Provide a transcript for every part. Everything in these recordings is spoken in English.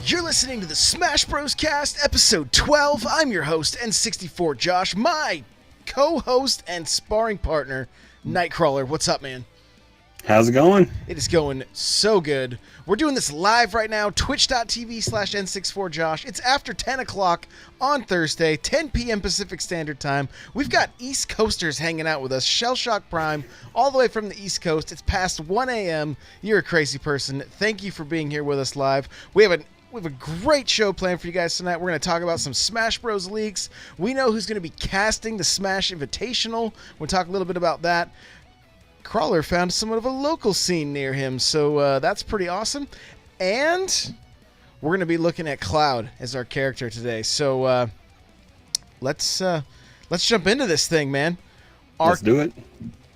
You're listening to the Smash Bros. Cast, episode 12. I'm your host, N64 Josh. My co-host and sparring partner, Nightcrawler. What's up, man? How's it going? It is going so good. We're doing this live right now, twitch.tv/N64Josh. It's after 10 o'clock on Thursday, 10 p.m. Pacific Standard Time. We've got East Coasters hanging out with us, Shellshock Prime, all the way from the East Coast. It's past 1 a.m. You're a crazy person. Thank you for being here with us live. We have a great show planned for you guys tonight. We're going to talk about some Smash Bros. Leaks. We know who's going to be casting the Smash Invitational. We'll talk a little bit about that. Crawler found somewhat of a local scene near him, so that's pretty awesome. And we're going to be looking at Cloud as our character today. So let's jump into this thing, man. Let's do it.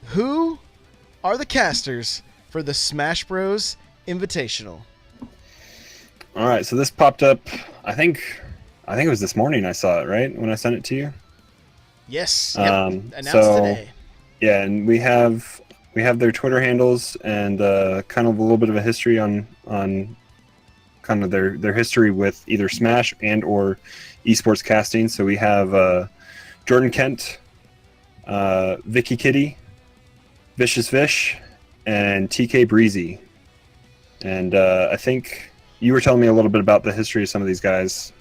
Who are the casters for the Smash Bros. Invitational? All right, so this popped up. I think it was this morning I saw it, right? When I sent it to you. Yes. Yep. Announced today. Yeah, and we have their Twitter handles and kind of a little bit of a history on kind of their history with either Smash and or esports casting. So we have Jordan Kent, Vicky Kitty, Vicious Fish, and TK Breezy. And I think you were telling me a little bit about the history of some of these guys.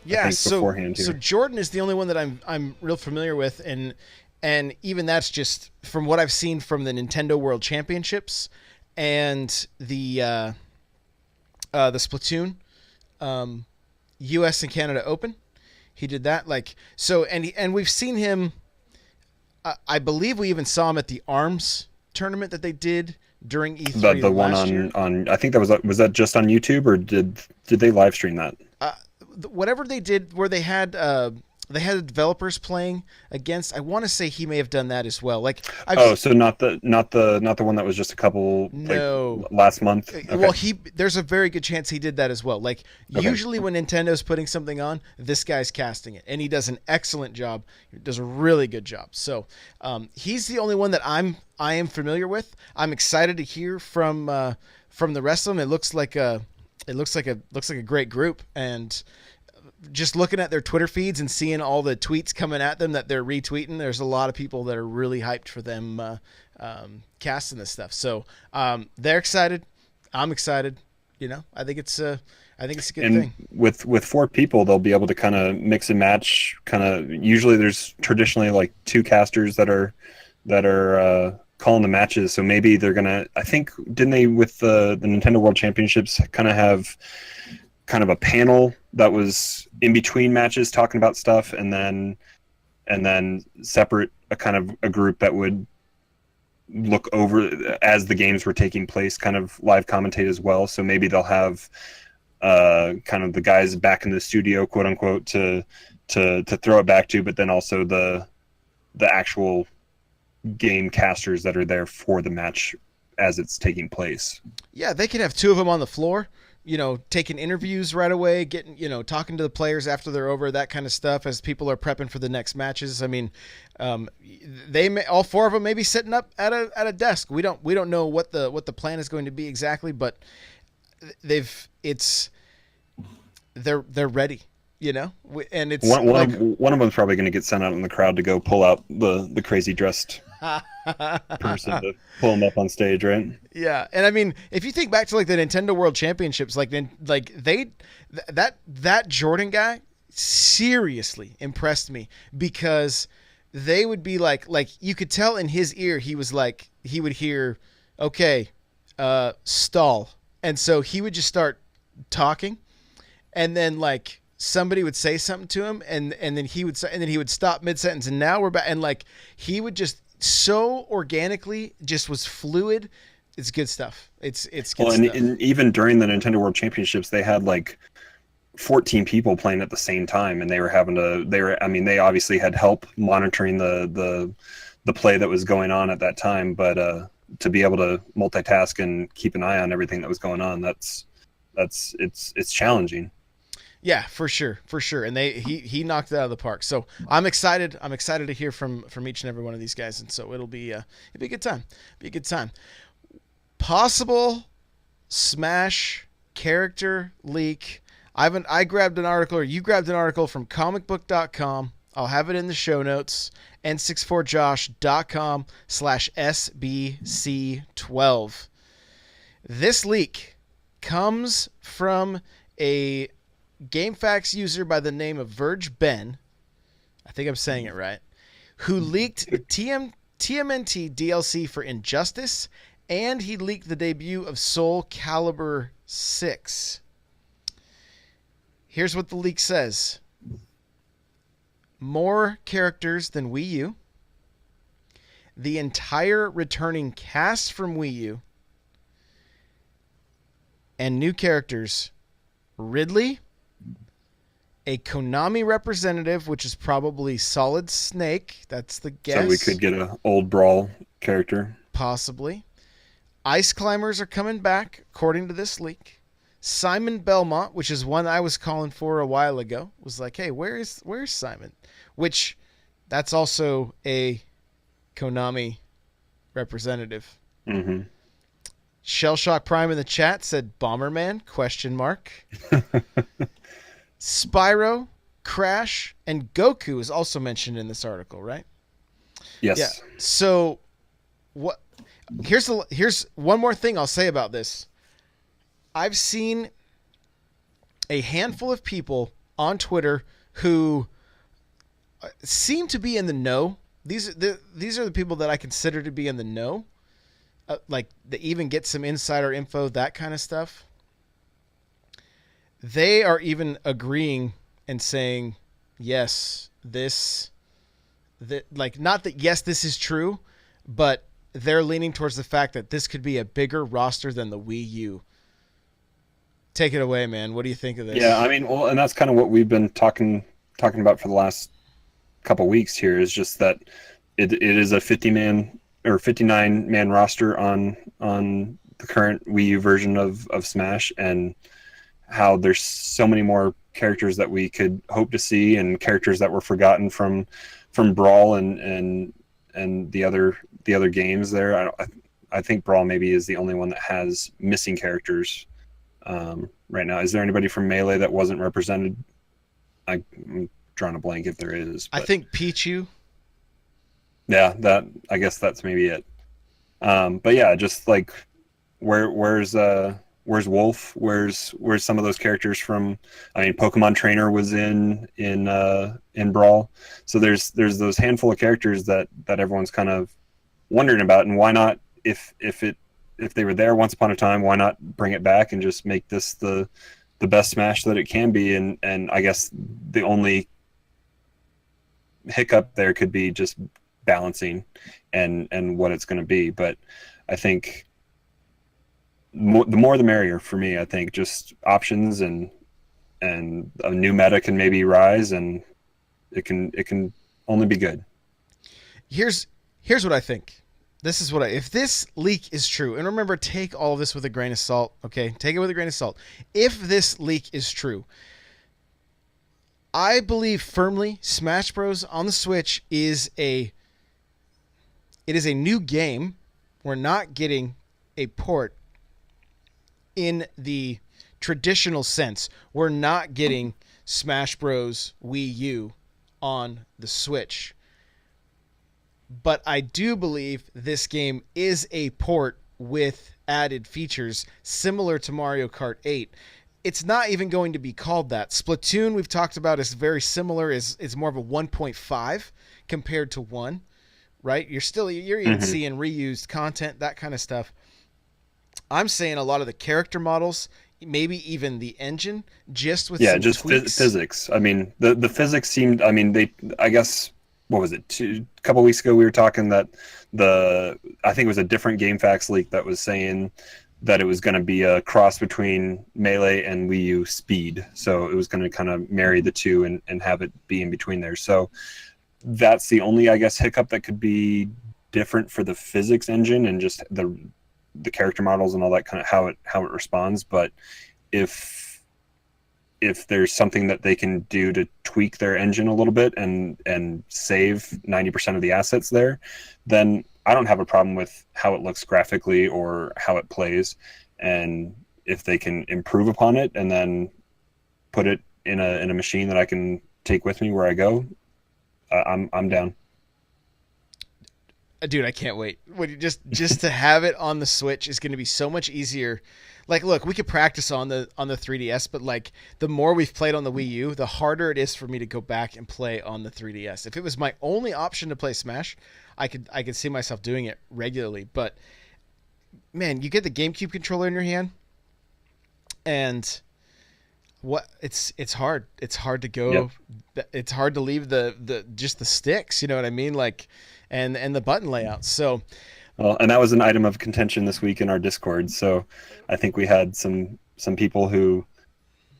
Yeah, so Jordan is the only one that I'm real familiar with, and even that's just from what I've seen from the Nintendo World Championships and the Splatoon US and Canada Open. He did that and we've seen him. I believe we even saw him at the ARMS tournament that they did during E3. The one on I think that was that just on YouTube, or did they live stream that? Whatever they did, where they had developers playing against. I want to say he may have done that as well. So not the one that was just a couple. No, last month. Okay. Well, there's a very good chance he did that as well. Usually when Nintendo's putting something on, this guy's casting it, and he does an excellent job. He does a really good job. So he's the only one that I am familiar with. I'm excited to hear from the rest of them. It looks like a great group, and just looking at their Twitter feeds and seeing all the tweets coming at them that they're retweeting, there's a lot of people that are really hyped for them casting this stuff. So they're excited. I'm excited. I think it's a good thing. With four people, they'll be able to kind of mix and match. Usually there's traditionally like two casters that are calling the matches. So maybe they're gonna. I think didn't they with the Nintendo World Championships kind of have kind of a panel that was in between matches talking about stuff, and then separate a group that would look over as the games were taking place, kind of live commentate as well. So maybe they'll have kind of the guys back in the studio, quote unquote, to throw it back to, but then also the actual game casters that are there for the match as it's taking place. Yeah, they could have two of them on the floor, taking interviews right away, getting, talking to the players after they're over, that kind of stuff as people are prepping for the next matches. I mean, all four of them may be sitting up at a desk. We don't know what the plan is going to be exactly, but they're ready, and it's one of them's probably going to get sent out in the crowd to go pull out the crazy dressed person to pull him up on stage, right? Yeah, and I mean, if you think back to the Nintendo World Championships, that Jordan guy seriously impressed me, because they would be like you could tell in his ear he would hear, okay, stall, and so he would just start talking, and then somebody would say something to him, and then he would stop mid sentence, and now we're back, and he would just so organically just was fluid. It's good stuff. It's good stuff. And even during the Nintendo World Championships, they had 14 people playing at the same time, and they obviously had help monitoring the play that was going on at that time, but to be able to multitask and keep an eye on everything that was going on, it's challenging. Yeah, for sure. And he knocked it out of the park. So I'm excited. I'm excited to hear from each and every one of these guys, and so it'll be a good time. Possible Smash character leak. I grabbed an article, or you grabbed an article from comicbook.com. I'll have it in the show notes. n64josh.com/SBC12. This leak comes from a GameFAQs user by the name of Verge Ben. I think I'm saying it right. Who leaked TMNT DLC for Injustice, and he leaked the debut of Soul Calibur 6. Here's what the leak says. More characters than Wii U. The entire returning cast from Wii U. And new characters. Ridley. A Konami representative, which is probably Solid Snake. That's the guess. So we could get an old Brawl character. Possibly. Ice Climbers are coming back, according to this leak. Simon Belmont, which is one I was calling for a while ago, was like, hey, where's Simon? Which, that's also a Konami representative. Mm-hmm. Shellshock Prime in the chat said Bomberman, ? Spyro, Crash, and Goku is also mentioned in this article, right? Yes. Yeah. So, what? Here's one more thing I'll say about this. I've seen a handful of people on Twitter who seem to be in the know. These are the people that I consider to be in the know. Like, they even get some insider info, that kind of stuff. They are even agreeing and saying, yes, not that yes, this is true, but they're leaning towards the fact that this could be a bigger roster than the Wii U. Take it away, man. What do you think of this? Yeah, I mean, well, and that's kind of what we've been talking about for the last couple weeks here, is just that it is a 50-man or 59-man roster on the current Wii U version of Smash, and how there's so many more characters that we could hope to see, and characters that were forgotten from Brawl and the other games there. I think Brawl maybe is the only one that has missing characters right now. Is there anybody from Melee that wasn't represented? I'm drawing a blank if there is. But I think Pichu. Yeah, I guess that's maybe it. But yeah, just like where's Wolf? Where's some of those characters from? I mean, Pokemon Trainer was in Brawl. So there's those handful of characters that everyone's kind of wondering about, and why not, if they were there once upon a time, why not bring it back and just make this the best Smash that it can be? And I guess the only hiccup there could be just balancing and what it's going to be. But I think the more the merrier for me. I think just options and a new meta can maybe rise, and it can only be good. Here's what I think. This is what if this leak is true, and remember, take all of this with a grain of salt, okay? Take it with a grain of salt. If this leak is true, I believe firmly Smash Bros. On the Switch is a new game. We're not getting a port in the traditional sense. We're not getting Smash Bros. Wii U on the Switch. But I do believe this game is a port with added features similar to Mario Kart 8. It's not even going to be called that. Splatoon, we've talked about, is very similar. It's more of a 1.5 compared to 1, right? You're even seeing reused content, that kind of stuff. I'm saying a lot of the character models, maybe even the engine, just with some tweaks. Physics. I mean, the physics seemed. I mean, I guess. What was it? A couple weeks ago, we were talking that I think it was a different GameFAQs leak that was saying that it was going to be a cross between Melee and Wii U speed. So it was going to kind of marry the two and have it be in between there. So that's the only, I guess, hiccup that could be different for the physics engine and just the character models and all that, kind of how it responds. But if there's something that they can do to tweak their engine a little bit and save 90% of the assets there, then I don't have a problem with how it looks graphically or how it plays. And if they can improve upon it and then put it in a machine that I can take with me where I go, I'm down. Dude, I can't wait. When you just to have it on the Switch is going to be so much easier. Like, look, we could practice on the 3DS, but like the more we've played on the Wii U, the harder it is for me to go back and play on the 3DS. If it was my only option to play Smash, I could see myself doing it regularly. But man, you get the GameCube controller in your hand, and what it's hard. It's hard to Yep. go. It's hard to leave the just the sticks. You know what I mean? Like, and the button layouts. So Well, and that was an item of contention this week in our Discord. So I think we had some people who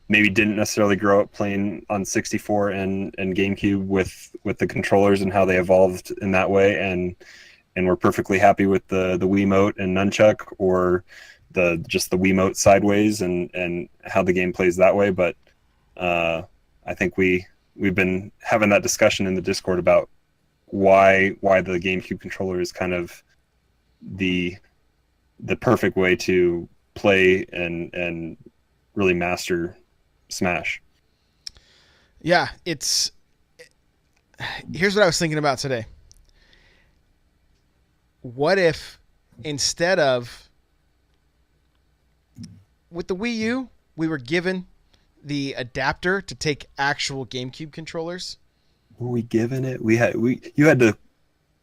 maybe didn't necessarily grow up playing on 64 and GameCube with the controllers and how they evolved in that way, and we're perfectly happy with the Wiimote and nunchuck, or the just the Wiimote sideways and how the game plays that way. But I think we've been having that discussion in the Discord about why the GameCube controller is kind of the perfect way to play and really master Smash. yeah, it's here's what I was thinking about today. What if instead of with the Wii U, we were given the adapter to take actual GameCube controllers? Were we given it? We you had to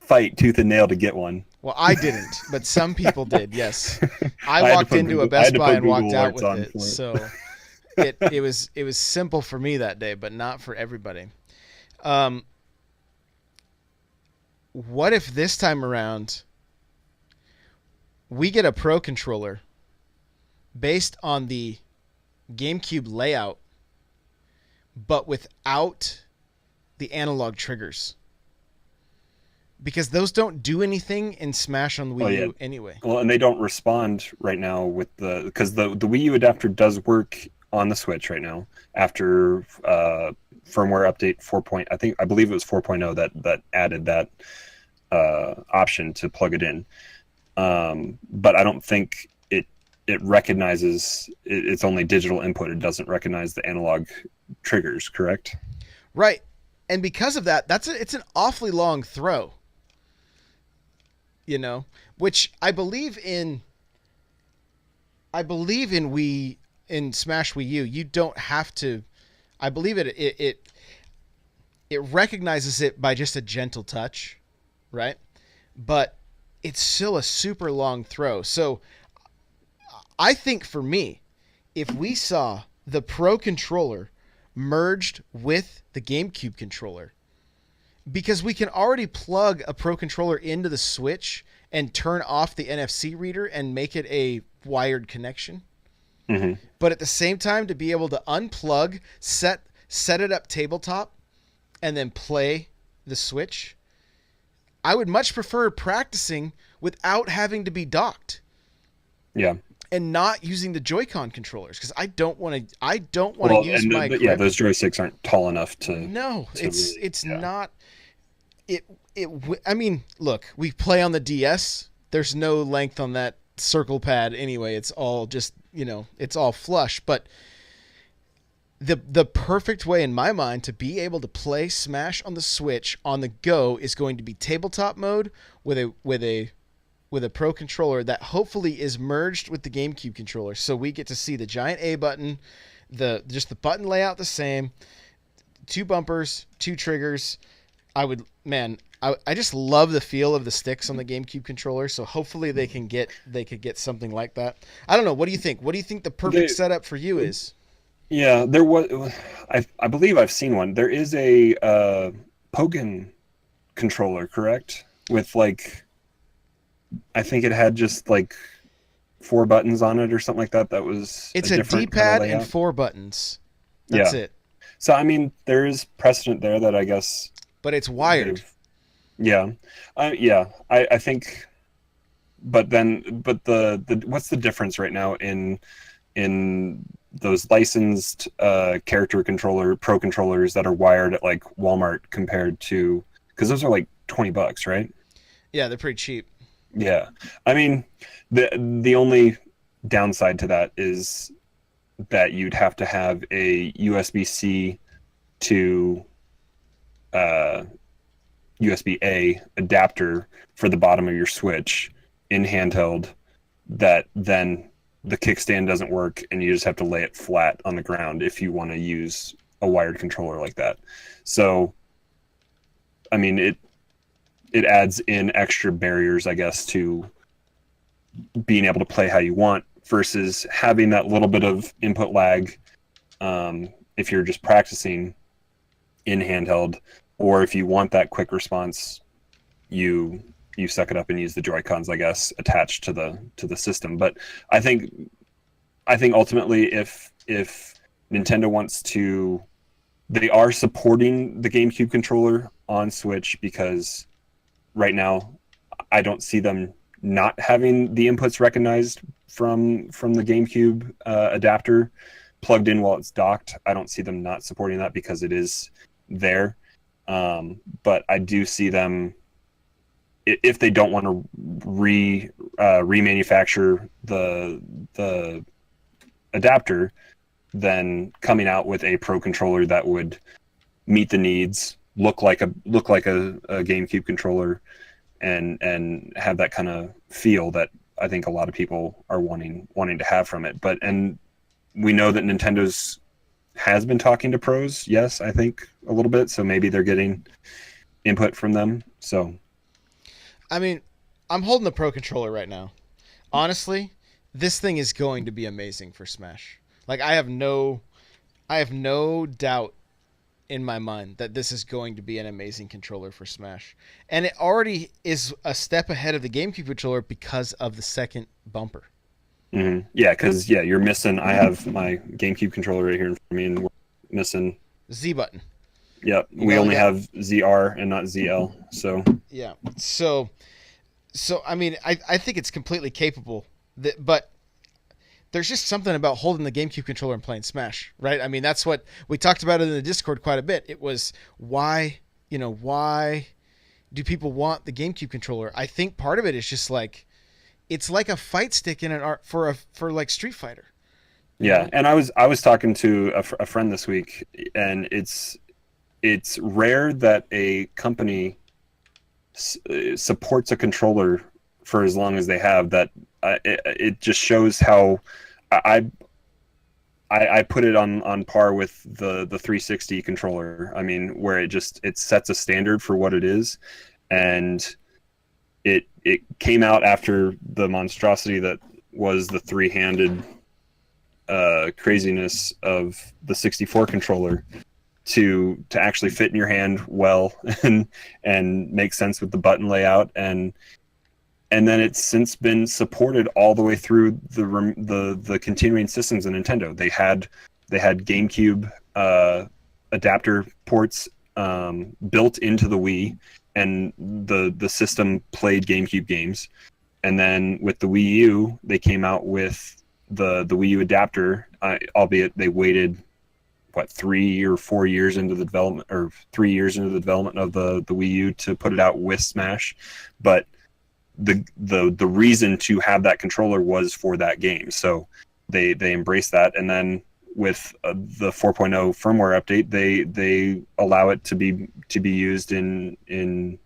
fight tooth and nail to get one. Well, I didn't, but some people did. Yes, I I had to walked put into a Google, I had Best to Buy put and Google walked out Alerts with on it. for it. So it was simple for me that day, but not for everybody. Um, what if this time around we get a Pro controller based on the GameCube layout, but without the analog triggers? Because those don't do anything in Smash on the Oh Wii yeah. U anyway. Well, and they don't respond right now with because the Wii U adapter does work on the Switch right now after firmware update 4. I believe it was 4.0 that added that option to plug it in. But I don't think it recognizes it's only digital input. It doesn't recognize the analog triggers. Correct? Right. And because of that, it's an awfully long throw. You know, which in Smash Wii U, you don't have to. I believe it recognizes it by just a gentle touch, right? But it's still a super long throw. So I think for me, if we saw the Pro controller merged with the GameCube controller, because we can already plug a Pro controller into the Switch and turn off the NFC reader and make it a wired connection. Mm-hmm. But at the same time, to be able to unplug, set it up tabletop, and then play the Switch, I would much prefer practicing without having to be docked Yeah. and not using the Joy-Con controllers, because I don't want to. I don't want to use my grip. Yeah, those joysticks aren't tall enough to. No, to it's really, it's yeah. not. I mean, look, we play on the DS. There's no length on that circle pad anyway. It's all just, it's all flush. But the perfect way in my mind to be able to play Smash on the Switch on the go is going to be tabletop mode with a Pro controller that hopefully is merged with the GameCube controller. So we get to see the giant A button, just the button layout the same, two bumpers, two triggers. I just love the feel of the sticks on the GameCube controller. So hopefully they could get something like that. I don't know. What do you think? What do you think the perfect setup for you is? Yeah, there was. I believe I've seen one. There is a Pogen controller, correct? With like, I think it had just like 4 buttons on it or something like that. That was It's a a different D-pad kind of and layout. 4 buttons. That's Yeah. it. So I mean, there is precedent there that I guess But it's wired. yeah, yeah. I think, but the what's the difference right now in those licensed character controller pro controllers that are wired at like Walmart compared to, because those are like $20, right? Yeah, they're pretty cheap. Yeah, I mean the only downside to that is that you'd have to have a USB-C to uh, USB-A adapter for the bottom of your Switch in handheld. That then the kickstand doesn't work, and you just have to lay it flat on the ground if you want to use a wired controller like that. So, I mean, it adds in extra barriers, I guess, to being able to play how you want versus having that little bit of input lag if you're just practicing in handheld, or if you want that quick response, you suck it up and use the Joy Cons, I guess, attached to the system. But I think ultimately, if Nintendo wants to, they are supporting the GameCube controller on Switch, because right now I don't see them not having the inputs recognized from the GameCube adapter plugged in while it's docked. I don't see them not supporting that because it is there. But I do see them, if they don't want to remanufacture the adapter, then coming out with a Pro controller that would meet the needs, look like a GameCube controller, and have that kind of feel that I think a lot of people are wanting to have from it. But and we know that Nintendo's has been talking to pros, yes, I think a little bit, so maybe they're getting input from them. So I mean, I'm holding the Pro controller right now. Honestly, this thing is going to be amazing for Smash. Like I have no doubt in my mind that this is going to be an amazing controller for Smash. And it already is a step ahead of the GameCube controller because of the second bumper. mm-hmm. Yeah, because you're missing. I have my GameCube controller right here in front of me, and we're missing Z button. Yep, we only have ZR and not ZL. So yeah, so I mean, I think it's completely capable. But there's just something about holding the GameCube controller and playing Smash, right? I mean, that's what we talked about it in the Discord quite a bit. It was why do people want the GameCube controller? I think part of it is just like it's like a fight stick in an art for like Street Fighter. Yeah, and I was talking to a friend this week, and it's rare that a company supports a controller for as long as they have. That it just shows how I put it on par with the 360 controller. I mean, where it sets a standard for what it is, and it came out after the monstrosity that was the three-handed craziness of the 64 controller to actually fit in your hand well and make sense with the button layout, and then it's since been supported all the way through the continuing systems of Nintendo. They had GameCube adapter ports built into the Wii, and the system played GameCube games. And then with the Wii U, they came out with the Wii U adapter, albeit they waited 3 or 4 years into the development, or 3 years into the development of the Wii U to put it out with Smash. But the reason to have that controller was for that game, so they embraced that. And then with the 4.0 firmware update, they allow it to be used in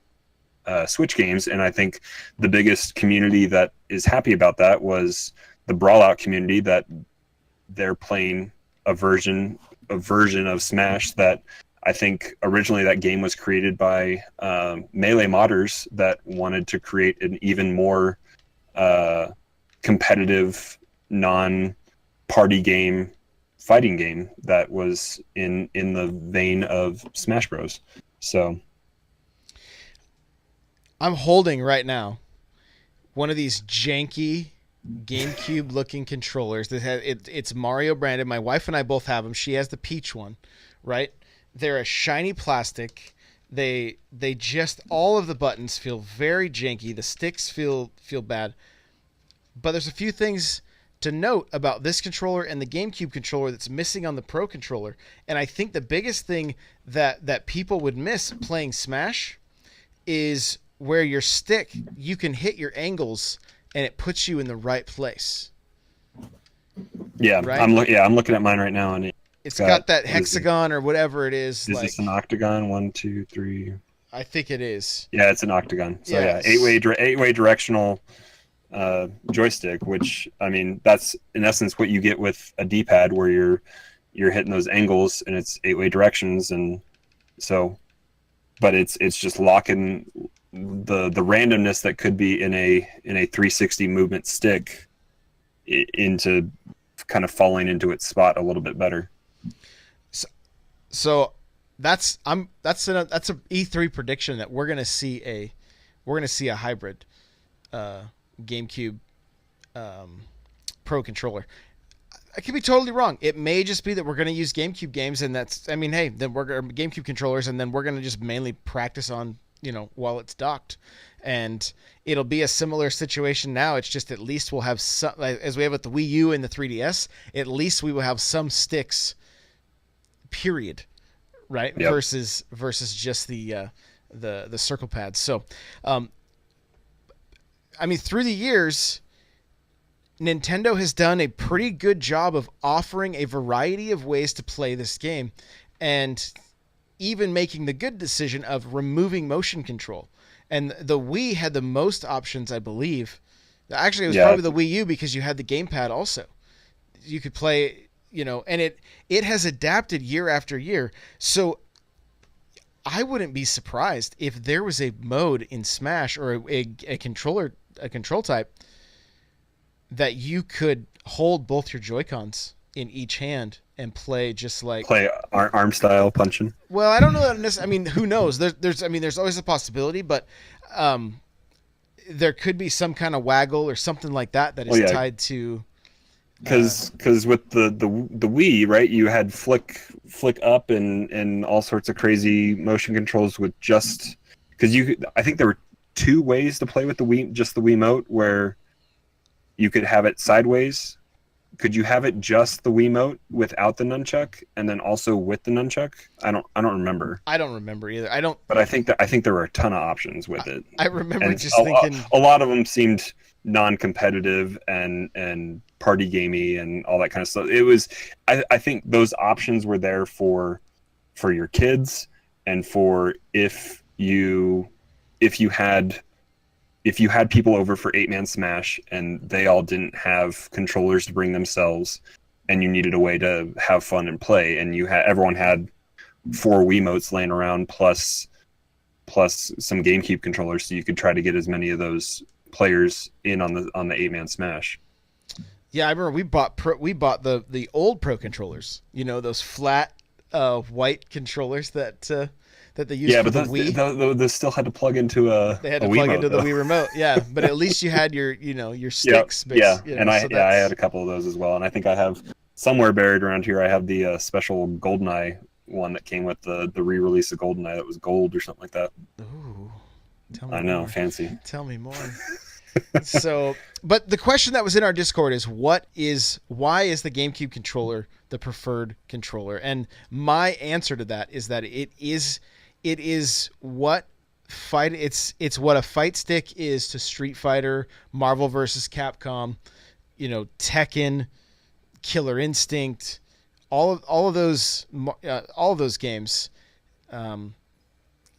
Switch games. And I think the biggest community that is happy about that was the Brawlout community, that they're playing a version of Smash that I think originally that game was created by Melee modders that wanted to create an even more competitive, non-party game, fighting game that was in the vein of Smash Bros. So I'm holding right now one of these janky GameCube looking controllers that it's Mario branded. My wife and I both have them. She has the peach one, right? They're a shiny plastic. They just, all of the buttons feel very janky. The sticks feel bad. But there's a few things to note about this controller and the GameCube controller that's missing on the Pro controller. And I think the biggest thing that people would miss playing Smash is where your stick, you can hit your angles and it puts you in the right place. Yeah, right? I'm looking at mine right now, and it's It's got got, that what is it? hexagon or whatever it is. Is this an Like, octagon? One, two, three. I think it is. Yeah, it's an octagon. So yeah, Yes. eight way directional joystick. Which I mean, that's in essence what you get with a D pad, where you're hitting those angles, and it's 8-way directions, and so, but it's just locking the randomness that could be in a 360 movement stick into kind of falling into its spot a little bit better. So, so that's a E3 prediction that we're gonna see a hybrid uh, GameCube um, Pro controller. I could be totally wrong. It may just be that we're going to use GameCube games, and that's, I mean, hey, then we're GameCube controllers, and then we're going to just mainly practice on, while it's docked, and it'll be a similar situation now. It's just at least we'll have some, like, as we have with the Wii U and the 3DS. At least we will have some sticks. Period. Right. Yep. Versus just the circle pads. So, um, I mean, through the years, Nintendo has done a pretty good job of offering a variety of ways to play this game, and even making the good decision of removing motion control. And the Wii had the most options, I believe. Actually, it was Yeah. probably the Wii U, because you had the gamepad also. You could play, and it has adapted year after year. So I wouldn't be surprised if there was a mode in Smash, or a control type, that you could hold both your Joy-Cons in each hand and play just like. Play arm style punching. Well, I don't know that. I mean, who knows? There's always a possibility, but um, there could be some kind of waggle or something like that is tied to. Because with the Wii, right, you had flick up and all sorts of crazy motion controls with just, because I think there were two ways to play with the Wii, just the Wiimote, where you could have it sideways. Could you have it just the Wiimote without the nunchuck, and then also with the nunchuck? I don't remember. I don't remember either. I don't. But I think there were a ton of options with it. I remember And just thinking a lot of them seemed non-competitive and party gamey and all that kind of stuff. It was, I think those options were there for your kids, and for if you had people over for 8-man Smash and they all didn't have controllers to bring themselves, and you needed a way to have fun and play, and everyone had 4 Wiimotes laying around plus some GameCube controllers, so you could try to get as many of those players in on the 8-man Smash. Yeah, I remember we bought the old Pro controllers. Those flat white controllers that they used for the Wii. Those still had to plug into They had a to plug Wiimote, into the though. Wii remote. Yeah, but at least you had your sticks. And I had a couple of those as well, and I think I have somewhere buried around here. I have the special GoldenEye one that came with the re-release of GoldenEye that was gold or something like that. Ooh, tell me I know, more. fancy. Tell me more. So, but the question that was in our Discord is why is the GameCube controller the preferred controller? And my answer to that is that it is what it's what a fight stick is to Street Fighter, Marvel vs. Capcom, Tekken, Killer Instinct, all of those games.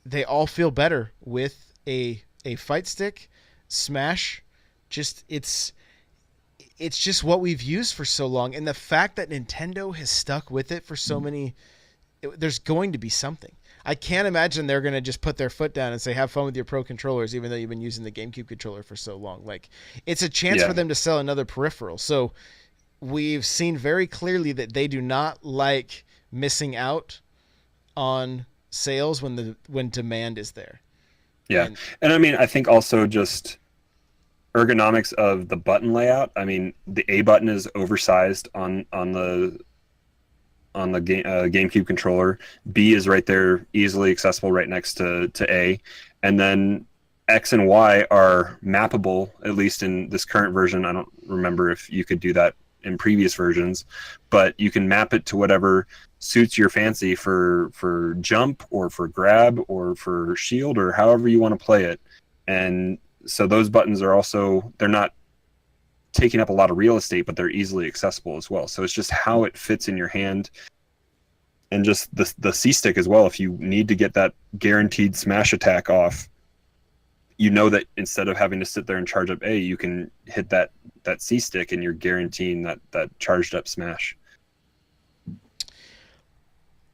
They all feel better with a fight stick. Smash, it's just what we've used for so long, and the fact that Nintendo has stuck with it for so many, there's going to be something. I can't imagine they're going to just put their foot down and say, have fun with your Pro controllers, even though you've been using the GameCube controller for so long. Like, it's a chance for them to sell another peripheral. So we've seen very clearly that they do not like missing out on sales when demand is there. Yeah. And I mean, I think also just ergonomics of the button layout. I mean, the A button is oversized on the GameCube controller. B is right there, easily accessible right next to A. And then X and Y are mappable, at least in this current version. I don't remember if you could do that in previous versions, but you can map it to whatever suits your fancy for jump or for grab or for shield or however you want to play it. And so those buttons are also, they're not taking up a lot of real estate, but they're easily accessible as well. So it's just how it fits in your hand, and just the C stick as well. If you need to get that guaranteed smash attack off, you know that instead of having to sit there and charge up A, you can hit that C stick, and you're guaranteeing that charged up smash.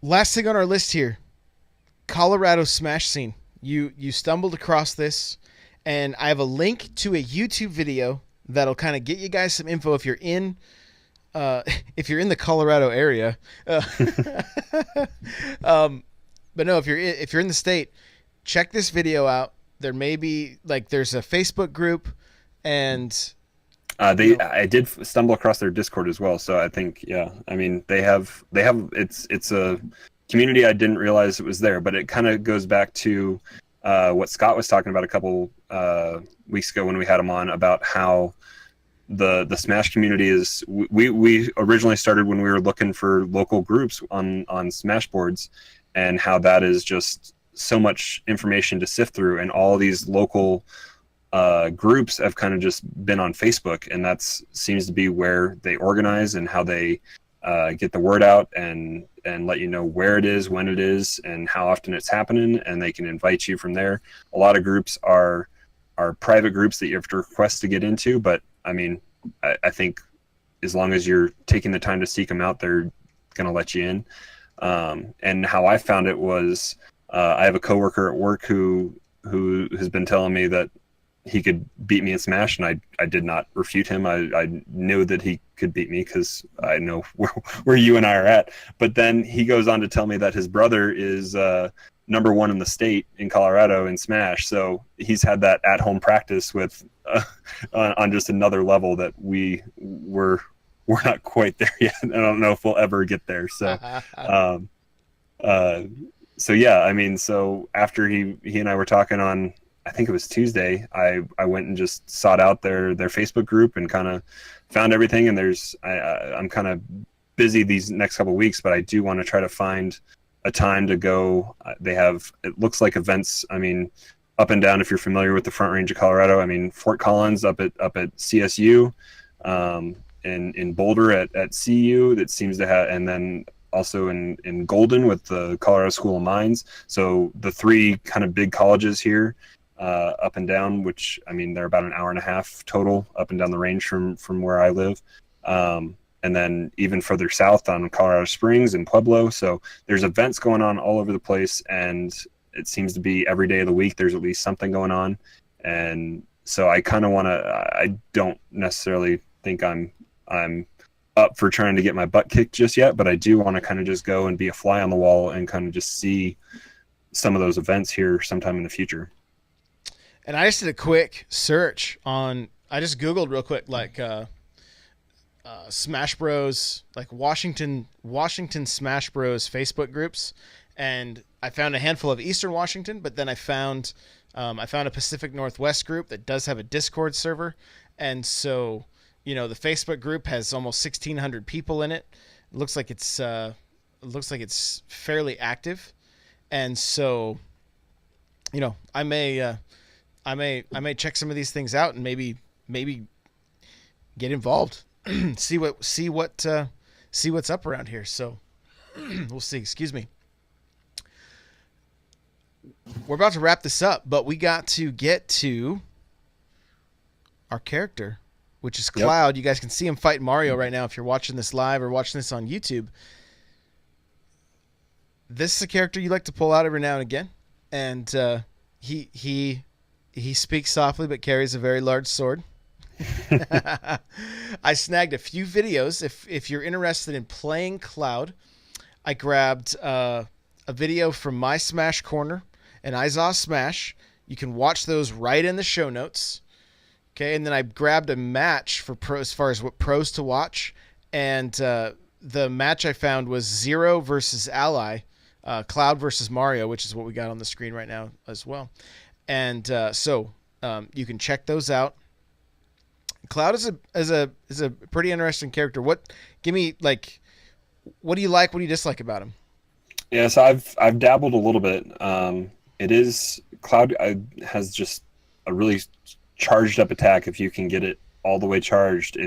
Last thing on our list here, Colorado Smash scene. You stumbled across this, and I have a link to a YouTube video that'll kind of get you guys some info if you're in the Colorado area. But no, if you're in the state, check this video out. There may be there's a Facebook group, and I did stumble across their Discord as well. So I think, yeah, I mean, they have it's a community I didn't realize it was there, but it kind of goes back to what Scott was talking about a couple weeks ago when we had him on, about how the Smash community is. We originally started when we were looking for local groups on Smash boards, and how that is just so much information to sift through, and all these local groups have kind of just been on Facebook, and that seems to be where they organize and how they get the word out and let you know where it is, when it is, and how often it's happening, and they can invite you from there. A lot of groups are private groups that you have to request to get into, but I mean, I think as long as you're taking the time to seek them out, they're going to let you in. And how I found it was, I have a coworker at work who has been telling me that he could beat me in Smash, and I did not refute him. I knew that he could beat me because I know where you and I are at. But then he goes on to tell me that his brother is number one in the state in Colorado in Smash. So he's had that at-home practice with on just another level that we're not quite there yet. I don't know if we'll ever get there. So, so yeah, I mean, so after he and I were talking on, I think it was Tuesday, I went and just sought out their Facebook group and kind of found everything. And I'm kind of busy these next couple of weeks, but I do want to try to find a time to go. They have, it looks like events, I mean, up and down, if you're familiar with the Front Range of Colorado. I mean, Fort Collins up at CSU, in Boulder at CU, that seems to have, and then also in Golden with the Colorado School of Mines. So the three kind of big colleges here, up and down, which, I mean, they're about an hour and a half total up and down the range from where I live. And then even further south on Colorado Springs and Pueblo. So there's events going on all over the place, and it seems to be every day of the week there's at least something going on. And so I kind of want to, I don't necessarily think I'm up for trying to get my butt kicked just yet, but I do want to kind of just go and be a fly on the wall and kind of just see some of those events here sometime in the future. And I just did a quick search on, I just Googled real quick, Smash Bros, like Washington Smash Bros Facebook groups, and I found a handful of Eastern Washington, but then I found a Pacific Northwest group that does have a Discord server, and so, you know, the Facebook group has almost 1,600 people in it. It looks like it's fairly active, and so, you know, I may check some of these things out and maybe get involved. see what's up around here. So we'll see. Excuse me. We're about to wrap this up, but we got to get to our character, which is Cloud. Yep. You guys can see him fight Mario right now if you're watching this live or watching this on YouTube. This is a character you like to pull out every now and again, and he speaks softly but carries a very large sword. I snagged a few videos. If you're interested in playing Cloud, I grabbed a video from My Smash Corner and Izaw Smash. You can watch those right in the show notes. Okay, and then I grabbed a match for pro, as far as what pros to watch, and the match I found was Zero versus Ally, Cloud versus Mario, which is what we got on the screen right now as well. And so you can check those out. Cloud is a pretty interesting character. What do you like? What do you dislike about him? Yeah, so I've dabbled a little bit. It is Cloud has just a really charged up attack if you can get it all the way charged,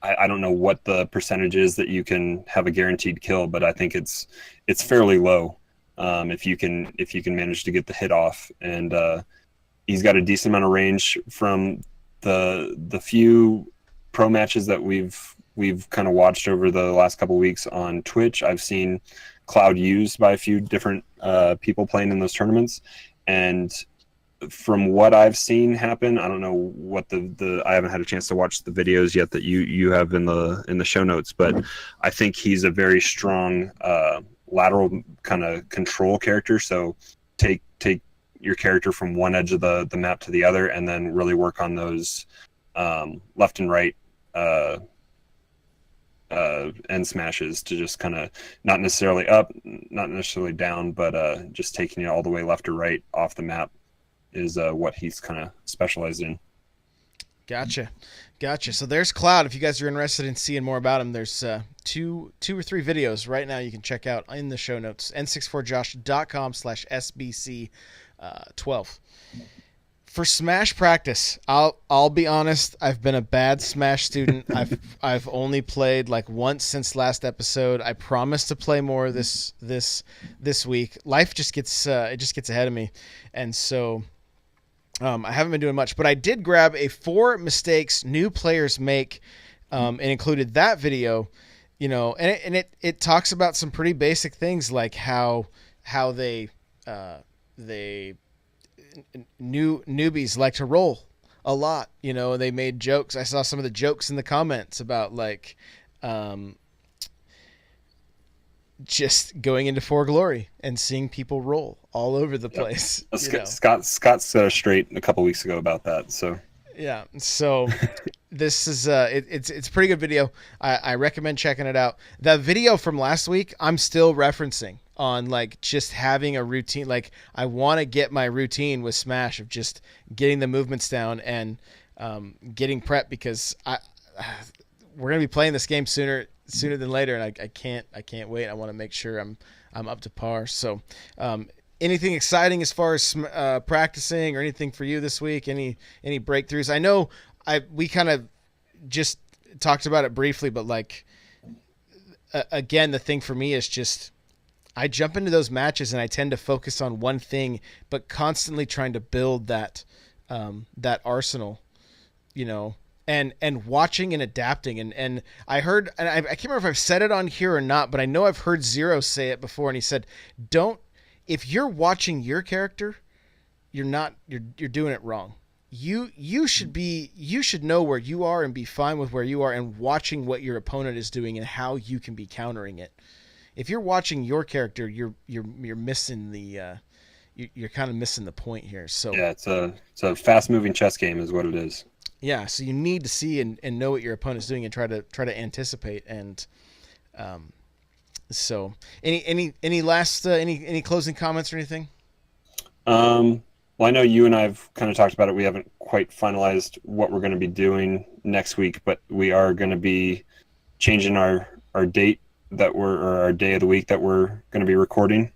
I don't know what the percentage is that you can have a guaranteed kill, but I think it's fairly low if you can manage to get the hit off. And he's got a decent amount of range from the few pro matches that we've kind of watched over the last couple of weeks on Twitch. I've seen Cloud used by a few different people playing in those tournaments, and from what I've seen happen, I don't know what the I haven't had a chance to watch the videos yet that you have in the show notes, but I think he's a very strong lateral kind of control character. So take your character from one edge of the map to the other, and then really work on those left and right end smashes to just kind of not necessarily up, not necessarily down, but just taking it all the way left or right off the map is what he's kind of specialized in. Gotcha. So there's Cloud. If you guys are interested in seeing more about him, there's two or three videos right now you can check out in the show notes. n64josh.com/SBC12. For Smash practice, I'll be honest, I've been a bad Smash student. I've only played like once since last episode. I promised to play more this week. Life just gets ahead of me, and so I haven't been doing much, but I did grab a 4 mistakes new players make, and included that video, and it talks about some pretty basic things like how they newbies like to roll a lot, they made jokes. I saw some of the jokes in the comments about like, just going into For Glory and seeing people roll all over the place. Yep. Scott's straight a couple weeks ago about that. So yeah, so this is it's a pretty good video. I recommend checking it out. The video from last week, I'm still referencing on like just having a routine. Like I want to get my routine with Smash of just getting the movements down and getting prepped, because we're gonna be playing this game sooner than later, and I can't wait. I want to make sure I'm up to par. So anything exciting as far as practicing or anything for you this week? Any breakthroughs? I know we kind of just talked about it briefly, but like again, the thing for me is just I jump into those matches and I tend to focus on one thing, but constantly trying to build that arsenal, and watching and adapting. And I heard, and I can't remember if I've said it on here or not, but I know I've heard Zero say it before, and he said, if you're watching your character, you're doing it wrong. You should know where you are and be fine with where you are, and watching what your opponent is doing and how you can be countering it. If you're watching your character, you're missing you're kind of missing the point here. So yeah, it's a fast moving chess game is what it is. Yeah, so you need to see and know what your opponent's doing and try to anticipate. And so any last any closing comments or anything? Well, I know you and I've kind of talked about it. We haven't quite finalized what we're going to be doing next week, but we are going to be changing our date or our day of the week that we're going to be recording.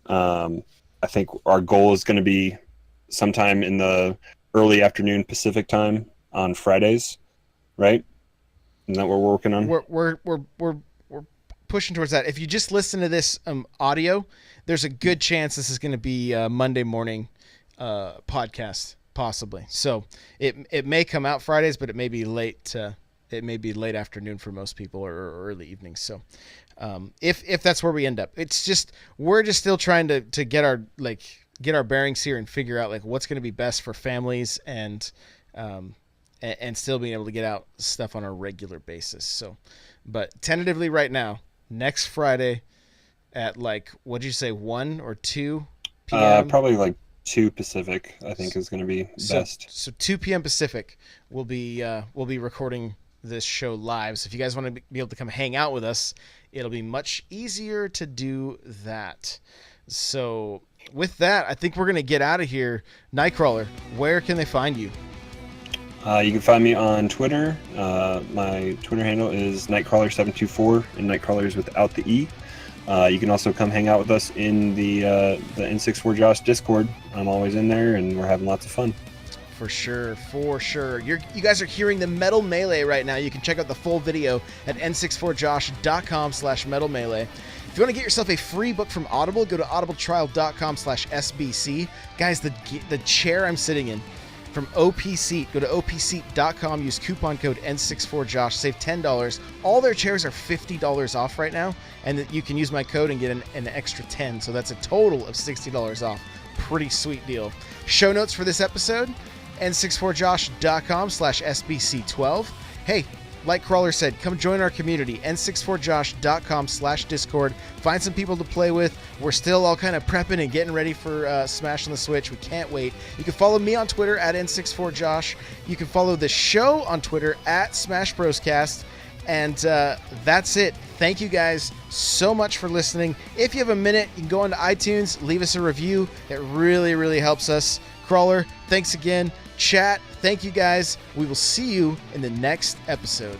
I think our goal is going to be sometime in the early afternoon Pacific time on Fridays, right? Isn't that what we're working on? We're pushing towards that. If you just listen to this audio, there's a good chance this is going to be a Monday morning podcast, possibly. So it may come out Fridays, but it may be late. It may be late afternoon for most people, or early evening. So if that's where we end up, it's just we're just still trying to get our bearings here and figure out like what's going to be best for families and still being able to get out stuff on a regular basis. So, but tentatively right now, next Friday at like, what'd you say, 1 or 2 p.m.? Probably like 2 Pacific, I think is going to be best. So 2 p.m. Pacific, we'll be recording this show live. So if you guys want to be able to come hang out with us, it'll be much easier to do that. So with that, I think we're going to get out of here. Nightcrawler, where can they find you? You can find me on Twitter. My Twitter handle is Nightcrawler724, and Nightcrawler is without the E. You can also come hang out with us in the N64 Josh Discord. I'm always in there, and we're having lots of fun. For sure, for sure. You guys are hearing the Metal Melee right now. You can check out the full video at n64josh.com/Metal Melee. If you want to get yourself a free book from Audible, go to audibletrial.com/SBC. Guys, the chair I'm sitting in from OP Seat, go to opseat.com, use coupon code N64Josh, save $10. All their chairs are $50 off right now, and you can use my code and get an extra 10, so that's a total of $60 off. Pretty sweet deal. Show notes for this episode, n64josh.com/SBC12. Hey, like Crawler said, come join our community, n64josh.com/Discord. Find some people to play with. We're still all kind of prepping and getting ready for Smash on the Switch. We can't wait. You can follow me on Twitter at n64josh. You can follow the show on Twitter at SmashBrosCast. And that's it. Thank you guys so much for listening. If you have a minute, you can go onto iTunes, leave us a review. It really, really helps us. Crawler, thanks again. Chat, thank you guys. We will see you in the next episode.